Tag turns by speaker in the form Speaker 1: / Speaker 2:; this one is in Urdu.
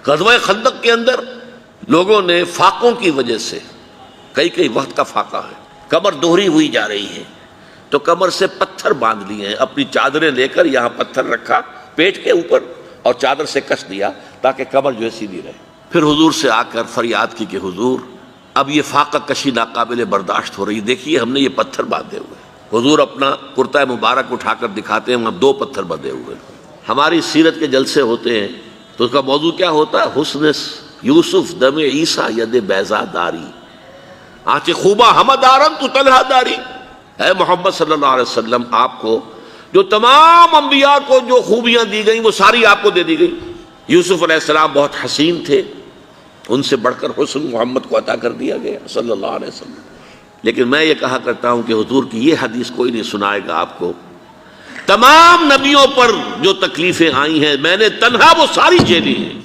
Speaker 1: غزوہ خندق کے اندر لوگوں نے فاقوں کی وجہ سے، کئی وقت کا فاقہ ہے، کمر دوہری ہوئی جا رہی ہے، تو کمر سے پتھر باندھ لیے ہیں، اپنی چادریں لے کر یہاں پتھر رکھا پیٹ کے اوپر اور چادر سے کس دیا تاکہ کمر جو ہے سیدھی رہے۔ پھر حضور سے آ کر فریاد کی کہ حضور اب یہ فاقہ کشی ناقابل برداشت ہو رہی، دیکھیے ہم نے یہ پتھر باندھے ہوئے۔ حضور اپنا کرتا مبارک اٹھا کر دکھاتے ہیں، وہاں 2 پتھر بندھے ہوئے۔ ہماری سیرت کے جلسے ہوتے ہیں تو اس کا موضوع کیا ہوتا ہے؟ حسن یوسف دم عیسیٰ ید بیضا داری، آنچ خوبہ ہمہ دارن تو طلحہ داری۔ اے محمد صلی اللہ علیہ وسلم، آپ کو جو تمام انبیاء کو جو خوبیاں دی گئیں وہ ساری آپ کو دے دی گئی۔ یوسف علیہ السلام بہت حسین تھے، ان سے بڑھ کر حسن محمد کو عطا کر دیا گیا صلی اللہ علیہ وسلم۔ لیکن میں یہ کہا کرتا ہوں کہ حضور کی یہ حدیث کوئی نہیں سنائے گا آپ کو۔ تمام نبیوں پر جو تکلیفیں آئی ہیں میں نے تنہا وہ ساری جھیلی ہیں۔